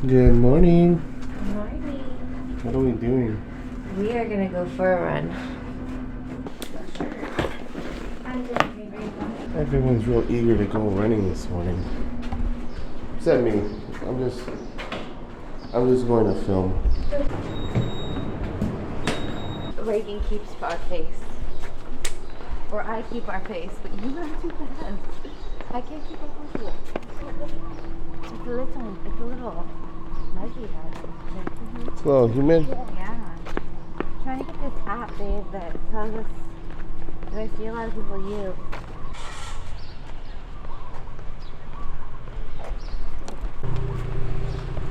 Good morning. Good morning. What are we doing? We are gonna go for a run. Everyone's real eager to go running this morning. Except me. I'm just going to film. Reagan keeps our pace. Or I keep our pace, but you run too fast. I can't keep up with you. It's a little muggy out. It's a little humid. Yeah. Trying to get this app, babe, that tells us that I see a lot of people use.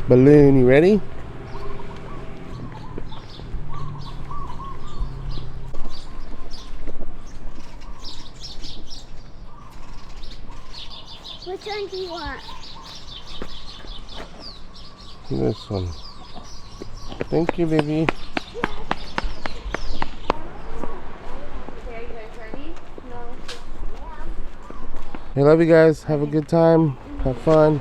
Balloon, you ready? Which one do you want? This one. Thank you, baby. I love you guys. Have a good time. Have fun.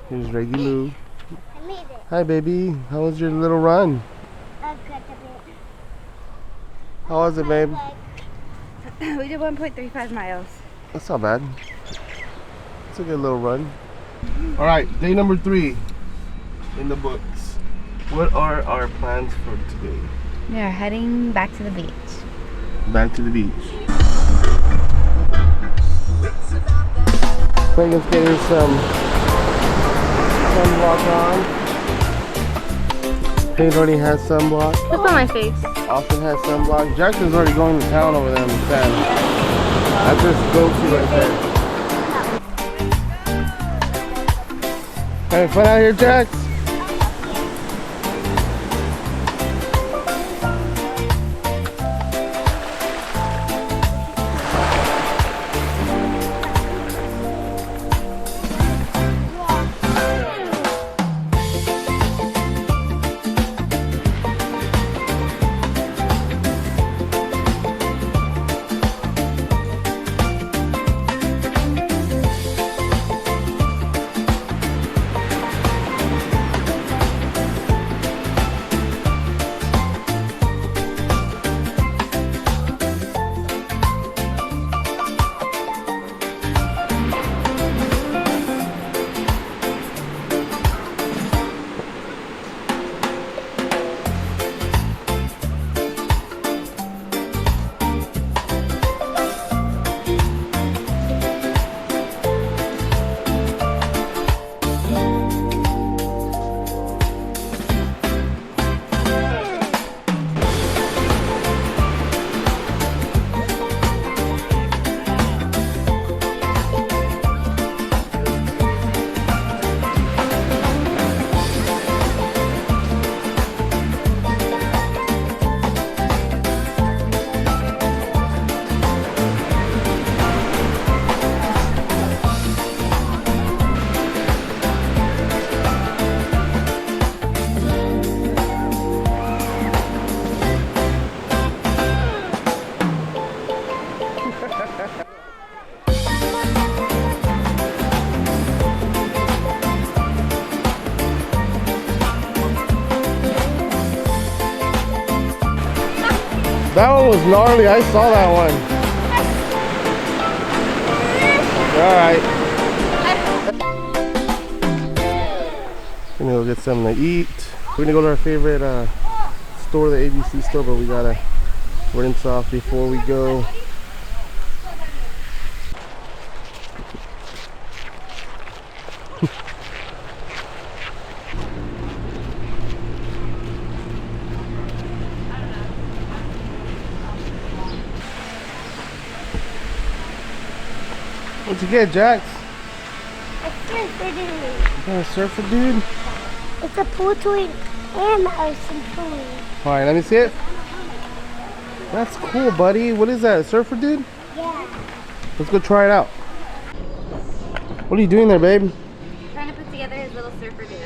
Here's Reggie Lou. I made it. Hi, baby. How was your little run? I've got a bit. How was it, babe? We did 1.35 miles. That's not bad. It's a good little run. All right, day number 3 in the books. What are our plans for today? We are heading back to the beach. Back to the beach. Megan's getting some sunblock on. Paige already has sunblock. That's on my face. Austin has sunblock. Jackson's already going to town over there in the sand. That's just go-to right there. Having fun out here, Jax? That one was gnarly. I saw that one. Alright. We're gonna go get something to eat. We're gonna go to our favorite store, the ABC store, but we gotta rinse off before we go. What'd you get, Jax? A surfer dude. You got a surfer dude? It's a pool toy and a toy. Alright, let me see it. That's cool, buddy. What is that, a surfer dude? Yeah. Let's go try it out. What are you doing there, babe? Trying to put together his little surfer dude.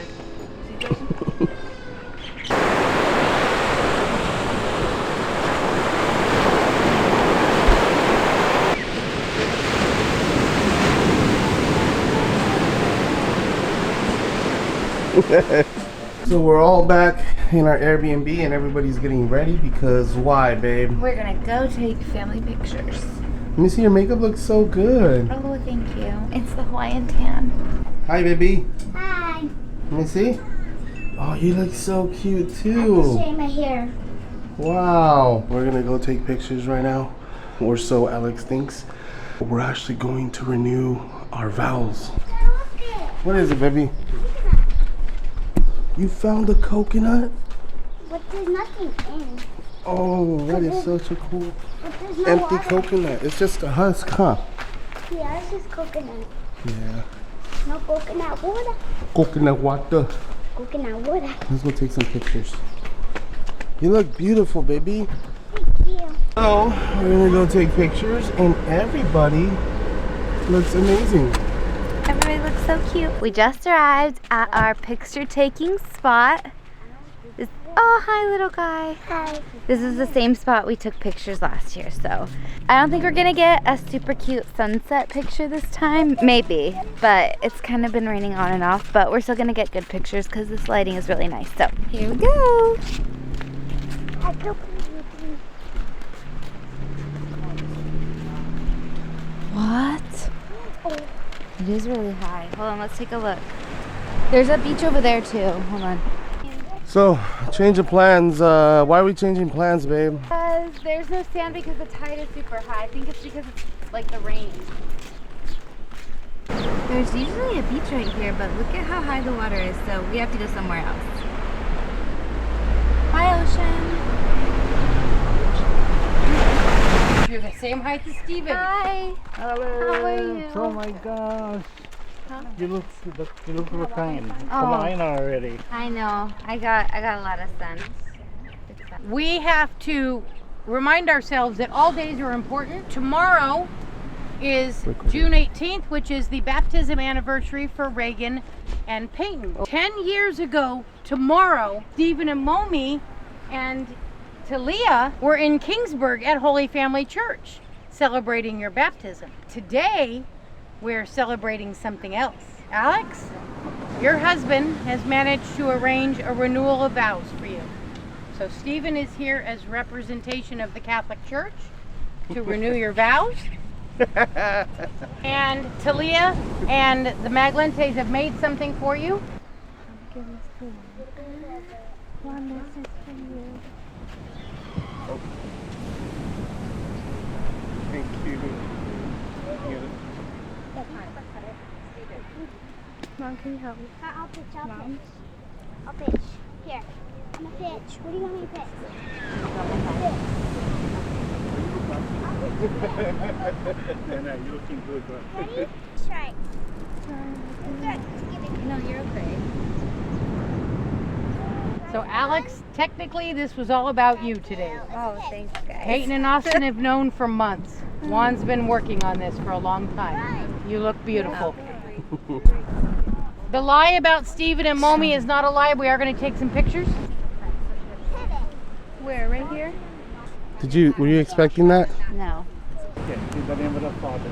So we're all back in our Airbnb and everybody's getting ready because why, babe? We're gonna go take family pictures. Let me see, your makeup looks so good. Oh, thank you. It's the Hawaiian tan. Hi, baby. Hi. Let me see. Oh, you look so cute I'm too. shave my hair. Wow. We're gonna go take pictures right now, or so Alex thinks. We're actually going to renew our vows. What is it, baby? You found a coconut? But there's nothing in. Oh, that is such a cool But there's no empty water. coconut. It's just a husk, huh? Yeah, it's just coconut. Yeah. No coconut water. Coconut water. Coconut water. Let's go take some pictures. You look beautiful, baby. Thank you. So, we're gonna go take pictures and everybody looks amazing. Everybody looks so cute. We just arrived at our picture taking spot. Oh, hi little guy. Hi. This is the same spot we took pictures last year, so I don't think we're gonna get a super cute sunset picture this time. Maybe, but it's kind of been raining on and off, but we're still gonna get good pictures because this lighting is really nice. So here we go. I go. What? It is really high. Hold on, let's take a look. There's a beach over there too. Hold on. So, change of plans. Why are we changing plans, babe? Because there's no sand because the tide is super high. I think it's because it's like the rain. There's usually a beach right here, but look at how high the water is, so we have to go somewhere else. Hi, ocean. You're the same height as Steven. Hi. Hello. How are you? Oh my gosh. Huh? You look fine. Oh. Come on already. I know. I got a lot of sun. We have to remind ourselves that all days are important. Tomorrow is June 18th, which is the baptism anniversary for Reagan and Peyton. 10 years ago tomorrow, Stephen and Momi and Talia were in Kingsburg at Holy Family Church celebrating your baptism. Today, we're celebrating something else. Alex, your husband has managed to arrange a renewal of vows for you. So Stephen is here as representation of the Catholic Church to renew your vows. And Talia and the Maglentes have made something for you. Thank you. Mom, can you help me? I'll pitch. I'll pitch. Here. I'm a pitch. What do you want me to pitch? Nana, you're looking good, bro. Ready? Try. Good. Give it. No, you're okay. So Alex, technically this was all about you today. Oh, thanks, guys. Peyton and Austin have known for months. Juan's been working on this for a long time. You look beautiful. The lie about Stephen and Momi is not a lie. We are going to take some pictures. Where? Right here? Were you expecting that? No. Yes, in the name of the Father,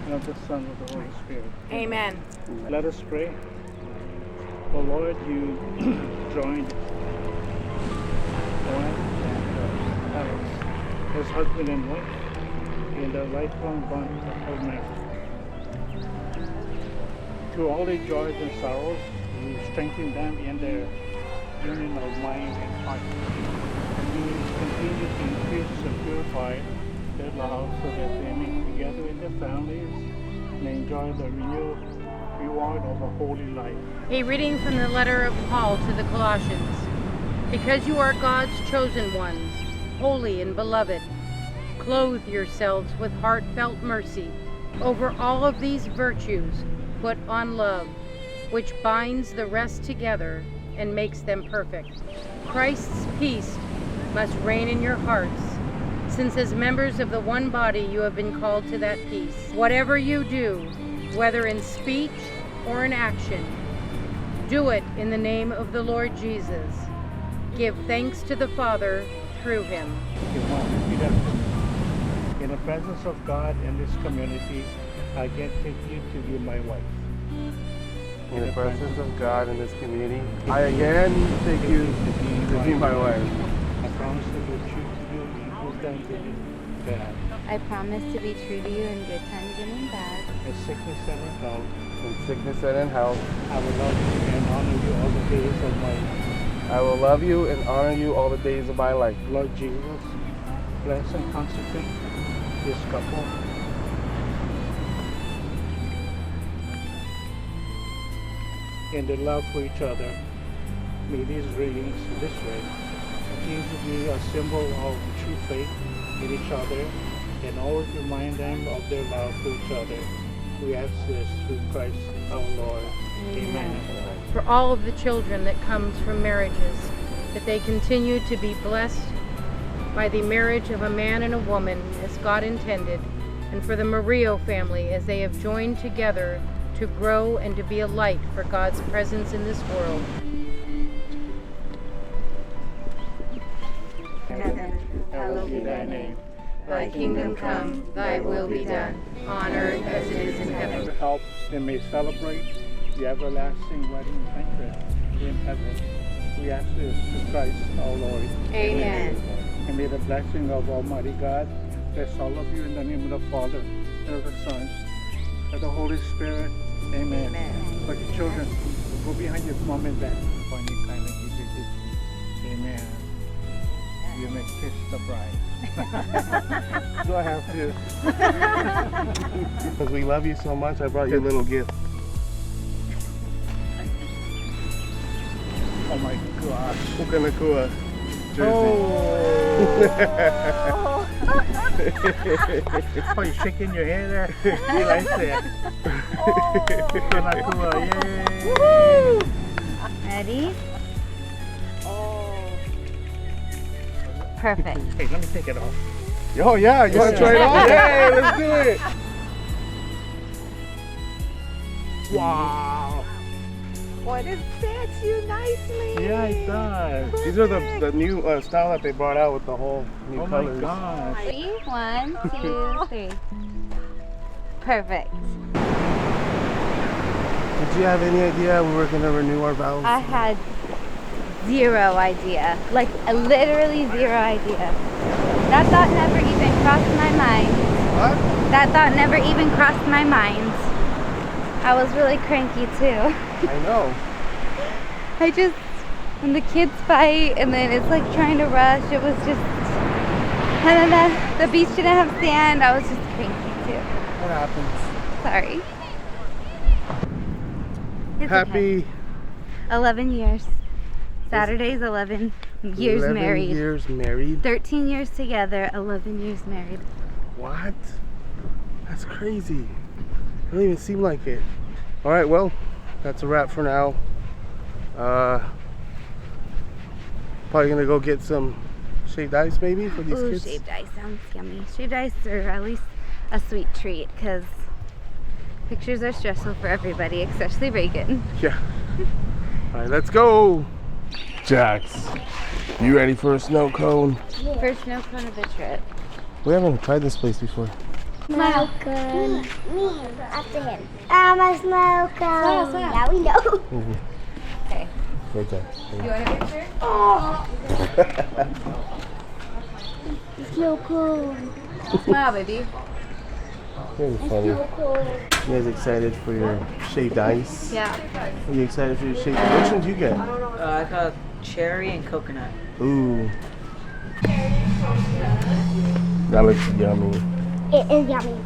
and of the Son, and of the Holy Spirit. Amen. Let us pray. Oh Lord, you joined Juan and Alex as husband and wife in the lifelong bond of marriage. Through all their joys and sorrows, you strengthen them in their union of mind and heart. And you continue to increase and purify their love so that they may together with their families and enjoy the renewed reward of a holy life. A reading from the letter of Paul to the Colossians. Because you are God's chosen ones, holy and beloved, clothe yourselves with heartfelt mercy. Over all of these virtues, put on love, which binds the rest together and makes them perfect. Christ's peace must reign in your hearts, since as members of the one body you have been called to that peace. Whatever you do, whether in speech or in action, do it in the name of the Lord Jesus. Give thanks to the Father through him. In the presence of God and this community, I again take you to be my wife. In the presence of God and this community, I again take you to be my wife. I promise to be true to you in good times and in bad, I promise to be true to you in good times and in bad. in sickness and in health. In sickness and in health, I will love you and honor you all the days of my life. I will love you and honor you all the days of my life. Lord Jesus, bless and consecrate this couple. In the love for each other, may these readings this way continue to be a symbol of true faith in each other and always remind them of their love for each other. We ask this through Christ our Lord. Amen. For all of the children that comes from marriages, that they continue to be blessed by the marriage of a man and a woman as God intended, and for the Murillo family as they have joined together to grow and to be a light for God's presence in this world. Hallowed be thy name. Thy kingdom come, thy will be done, on earth as it is in heaven. To help and may celebrate the everlasting wedding banquet in heaven. We ask this through Christ our Lord. Amen. And may the blessing of Almighty God bless all of you in the name of the Father, and of the Son, and of the Holy Spirit. Amen. But the children, go behind your mom and dad. Find you kind of give you. Amen. You may kiss the bride. Do I have to? Because we love you so much, I brought you a little gift. Oh my gosh. Kukanakua jersey. Oh, you're shaking your hair there? He likes that. Kukanakua, yay! Ready? Perfect. Hey, let me take it off. Oh yeah, you want to try it on? Hey, let's do it. Wow. What it fits you nicely. Yeah, it does. These are the new style that they brought out with the whole new Oh colors. my gosh. Ready? 1, 2, 3. Perfect. Did you have any idea we were going to renew our vows? I had zero idea. Like literally zero idea. That thought never even crossed my mind. What? That thought never even crossed my mind. I was really cranky too. I know. I just, when the kids fight and then it's like trying to rush, it was just, and then the beach didn't have sand, I was just cranky too. What happens? Sorry. It's Happy okay. 11 years. Saturday's 11 years 11 married. years married. 13 years together, 11 years married. What? That's crazy. It don't even seem like it. All right, well, that's a wrap for now. Probably gonna go get some shaved ice maybe for these Ooh, kids. shaved ice sounds yummy. Shaved ice, or at least a sweet treat, because pictures are stressful for everybody, especially Reagan. Yeah. All right, let's go. Jax, you ready for a snow cone? First snow cone of the trip. We haven't tried this place before. Snow cone. Me. After him. I'm a snow cone. Yeah, we know. Okay. Right there. You want a picture? Oh. It's so cool. Smile, baby. Very funny. You guys excited for your shaved ice? Yeah. Are you excited for your shaved ice? Which one did you get? I got cherry and coconut. Ooh. That looks yummy. It is yummy.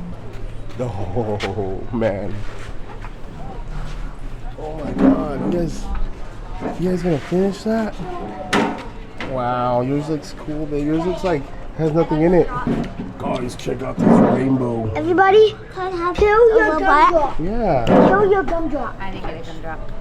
Oh, man. Oh my god. You guys gonna finish that? Wow, yours looks cool, babe. Yours looks like has nothing in it. Guys, check out this rainbow. Everybody, kill your gumdrop. Yeah. Kill your gumdrop. I didn't get a gumdrop.